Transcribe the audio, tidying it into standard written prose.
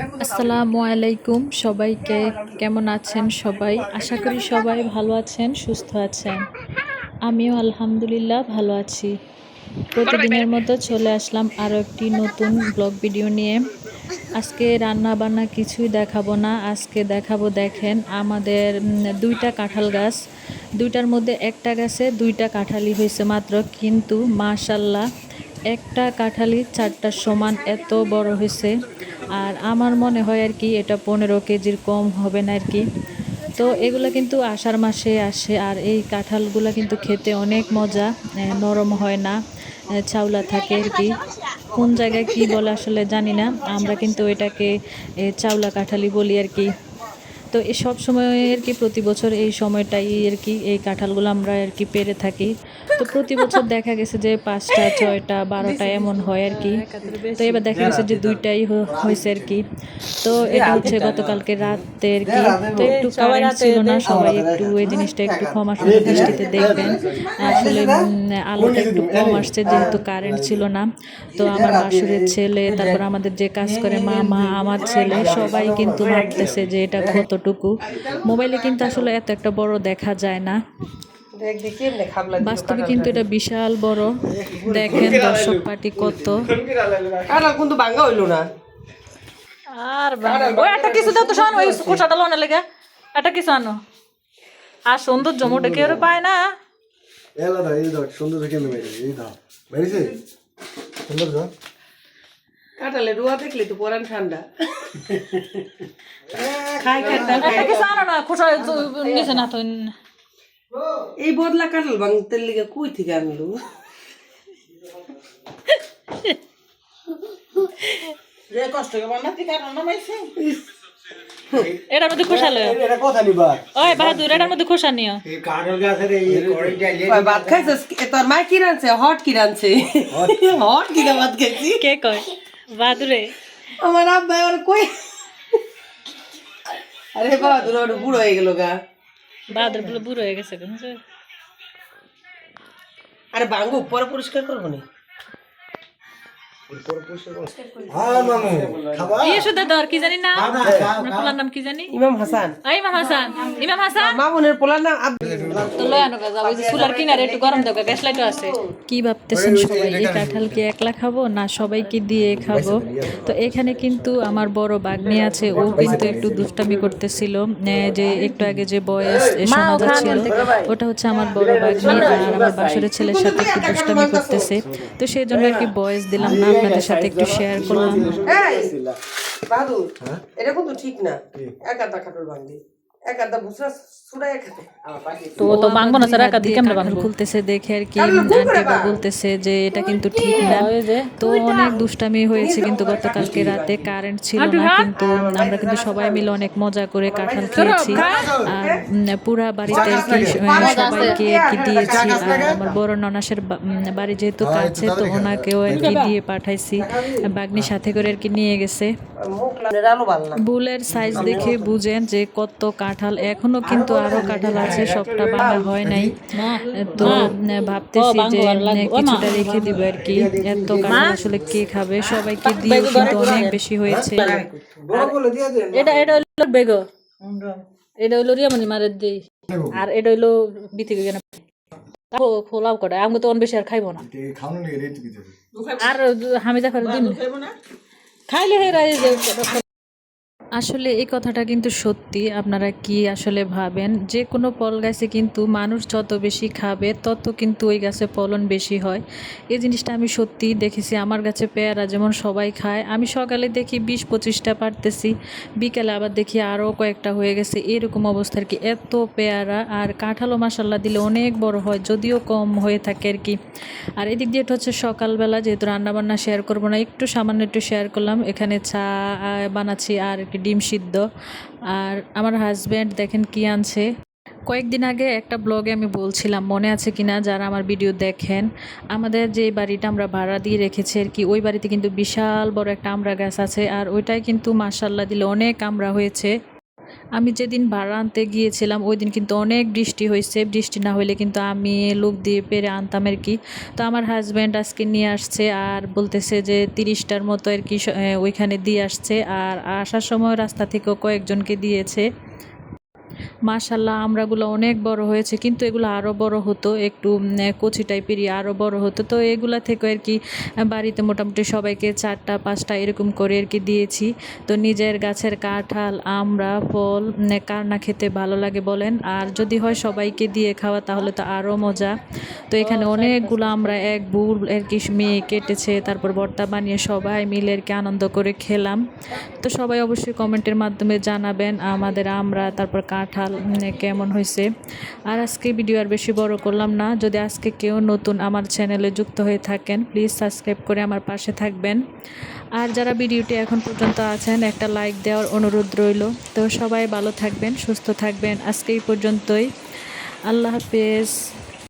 আসসালামু আলাইকুম সবাইকে। কেমন আছেন সবাই? আশা করি সবাই ভালো আছেন, সুস্থ আছেন। আমিও আলহামদুলিল্লাহ ভালো আছি। প্রতিদিনের মতো চলে আসলাম আরও একটি নতুন ব্লগ ভিডিও নিয়ে। আজকে রান্না বান্না কিছুই দেখাবো না, আজকে দেখাবো দেখেন আমাদের দুইটা কাঁঠাল গাছ। দুইটার মধ্যে একটা গাছে দুইটা কাঁঠালই হয়েছে মাত্র, কিন্তু মাশাল্লাহ একটা কাঁঠালই চারটার সমান এত বড় হয়েছে। আর আমার মনে হয় আর কি এটা 15 কেজির কম হবে না আর কি। তো এগুলো কিন্তু আষাঢ় মাসে আসে, আর এই কাঁঠালগুলো কিন্তু খেতে অনেক মজা, নরম হয় না, চাউলা থাকে আর কি। কোন জায়গায় কি বলে আসলে জানি না, আমরা কিন্তু এটাকে চাউলা কাঁঠালি বলি আর কি। তো এই সব সময় আর কি প্রতি বছর এই সময়টাই আর কি এই কাঁঠালগুলো আমরা আর কি পেরে থাকি। তো প্রতি বছর দেখা গেছে যে 5টা 6টা 12টা এমন হয় আর কি। তো এবার দেখা গেছে যে দুইটাই হয়েছে আর কি। তো এটা হচ্ছে গতকালকে রাতে আর কি। তো একটু কারেন্ট ছিল না, সবাই একটু এই জিনিসটা একটু ক্ষমা সুন্দর দৃষ্টিতে দেখবেন। আসলে আলোটা একটু কম আসছে যেহেতু কারেন্ট ছিল না। তো আমার বাসুরের ছেলে, তারপর আমাদের যে কাজ করে মামা, আমার ছেলে, সবাই কিন্তু ভাবতেছে যে এটা কতটুকু। মোবাইলে কিন্তু আসলে এত একটা বড় দেখা যায় না, বাস্তবে কিন্তু এটা বিশাল বড়। দেখেন দর্শক পার্টি কত। কিন্তু ভাঙ্গা হইলো না আর একটা কিছু দাও তো, শোন ওই খোসাটা লোনে লেগে একটা কিছু আনো। আর সৌন্দর্য মোটে কেউ পায় না। এলাদা এই দাও সুন্দর কেন বেরিয়ে এই দাও বেরিয়েছে সুন্দর দাও কাটালে রুয়া দেখলে তো পরান ঠান্ডা একটা কিছু আনো না, খোসা নিচে না তো। এই বদলা কাটাল ভাঙতে লিগে কই থেকে আনলো রে কষ্ট করে বানাতে কাটাল নামাইছে এটার মধ্যে খোসা লয়। এটা কথা নিবা ওই বাহাদুর, এটার মধ্যে খোসা নিও। এই কাঁঠাল গাছের এই কড়াইটা কই ভাত খাইছস? তোর মা কি রানছে? হট কি রানছে? হট কি ভাত খাইছি? কে কয় বাহাদুরে? আমার আব্বা আর কই আরে বাবা তোর ওটা বুড়ো হয়ে গেল গা। বাহাদুর বলে বুড়ো হয়ে গেছে। আরে ভাঙ্গো পরে পরিষ্কার করবো না। হ্যাঁ মামু খাবা ইয়ে শুধু দর কি জানি না, না পোলার নাম কি জানি? ইমাম হাসান। ইমাম হাসান। ইমাম হাসান মামুনের পোলার নাম তো লয় আনো গা, যাও ওই যে চুলার কিনারে একটু গরম দাও, গ্যাস লাইটও আছে। কি ভাবতেছেন সবাই, এই কাঁঠাল কি একলা খাবো না সবাইকে দিয়ে খাবো? তো এখানে কিন্তু আমার বড় বাগনি আছে, ও কিন্তু একটু দুষ্টামি করতেছিল। যে একটু আগে যে বয়স শোনা যাচ্ছিল ওটা হচ্ছে আমার বড় বাগনি, আর আমার বাসুরের ছেলের সাথে একটু দুষ্টামি করতেছে। তো সেই জন্য আর কি বয়স দিলাম না, আপনাদের সাথে একটু শেয়ার করলাম। বাদু এটা কিন্তু ঠিক না, এক আধা খাটল ভাঙবি, এক আধা ভুসরা ছুড়াই খাতে তো ও তো বাংবো না, স্যার একাধিক কেমনে কাঁঠাল বাংবো? খুলতেছে দেখে আর কি আন্টিরা বলতেছে যে এটা কিন্তু ঠিক না। তো অনেক দুষ্টামি হয়েছে কিন্তু গতকালকে রাতে কারেন্ট ছিল না, কিন্তু আমরা কিন্তু সবাই মিলে অনেক মজা করে কাঁঠাল খেয়েছি। আর পুরা বাড়িতে আর কি সবাইকে আর কি দিয়েছি। আর আমার বড় ননাসের বাড়ি যেহেতু কাছে, তো ওনাকেও আর কি দিয়ে পাঠাইছি, বাগনির সাথে করে আর কি নিয়ে গেছে। আলো ভালো না। বুলের সাইজ দেখে বুঝেন যে কত কাঁঠাল, এখনো কিন্তু আরো কাঁঠাল আছে, সবটা ভাঙা হয় নাই। তো ভাবতেছি যে কিছুটা রেখে দিব আর কি। এত কাঁঠাল আসলে কে খাবে, সবাইকে দিয়ে কিন্তু অনেক বেশি হয়েছে। বড় বলে দিয়ে দেন এটা হইলো বেগো, এটা হইলো রিয়ামনি মারে দেই, আর এটা হইলো বিথি গেনা খোলাও করে। আমি তো অন বেশি আর খাইবো না, খাওয়ানো নিয়ে রেট কি দেবে আর হামিদা করে দিন খাইলে হেরা। আসলে এই কথাটা কিন্তু সত্যি। আপনারা কি আসলে ভাবেন, যে কোনো ফল গাছে কিন্তু মানুষ যত বেশি খাবে তত কিন্তু ওই গাছে ফলন বেশি হয়। এই জিনিসটা আমি সত্যি দেখেছি। আমার গাছে পেয়ারা যেমন সবাই খায়, আমি সকালে দেখি 20-25টা পারতেছি, বিকেলে আবার দেখি আরও কয়েকটা হয়ে গেছে, এরকম অবস্থা আর কি। এত পেয়ারা, আর কাঁঠালও মাসাল্লাহ দিলে অনেক বড় হয়, যদিও কম হয়ে থাকে আর কি। আর এদিক দিয়ে এটা হচ্ছে সকালবেলা, যেহেতু রান্নাবান্না শেয়ার করবো না, একটু সামান্য একটু শেয়ার করলাম। এখানে চা বানাচ্ছি আর ডিম সিদ্ধ। আর আমার হাজব্যান্ড দেখেন কি আনছে। কয়েকদিন আগে একটা ব্লগে আমি বলছিলাম, মনে আছে কিনা যারা আমার ভিডিও দেখেন, আমাদের যে বাড়িটা আমরা ভাড়া দিয়ে রেখেছি আর কি, ওই বাড়িতে কিন্তু বিশাল বড় একটা আমড়া গাছ আছে, আর ওইটাই কিন্তু মাশাল্লাহ দিলে অনেক আমড়া হয়েছে। আমি যেদিন ভাড়া আনতে গিয়েছিলাম ওই দিন কিন্তু অনেক বৃষ্টি হয়েছে, বৃষ্টি না হলে কিন্তু আমি লোক দিয়ে পেরে আনতাম আর কি। তো আমার হাজব্যান্ড আজকে নিয়ে আসছে আর বলতেছে যে 30টার মতো আর কি ওইখানে দিয়ে আসছে, আর আসার সময় রাস্তা থেকেও কয়েকজনকে দিয়েছে। মাশাল্লাহ আমড়াগুলো অনেক বড় হয়েছে, কিন্তু এগুলো আরও বড় হতো, একটু কচি টাইপেরই আরও বড় হতো। তো এগুলা থেকে আর কি বাড়িতে মোটামুটি সবাইকে 4টা 5টা এরকম করে আর কি দিয়েছি। তো নিজের গাছের কাঁঠাল আমড়া ফল কার না খেতে ভালো লাগে বলেন, আর যদি হয় সবাইকে দিয়ে খাওয়া তাহলে তো আরও মজা। তো এখানে অনেকগুলো আমরা এক বুল আর কি মেয়ে কেটেছে, তারপর ভর্তা বানিয়ে সবাই মিলে আর কি আনন্দ করে খেলাম। তো সবাই অবশ্যই কমেন্টের মাধ্যমে জানাবেন আমাদের আমরা তারপর কাঁঠাল কেমন হয়েছে। আর আজকে ভিডিও আর বেশি বড় করলাম না। যদি আজকে কেউ নতুন আমার চ্যানেলে যুক্ত হয়ে থাকেন প্লিজ সাবস্ক্রাইব করে আমার পাশে থাকবেন। আর যারা ভিডিওটি এখন পর্যন্ত আছেন একটা লাইক দেওয়ার অনুরোধ রইল। তো সবাই ভালো থাকবেন, সুস্থ থাকবেন। আজকে এই পর্যন্তই, আল্লাহ হাফেজ।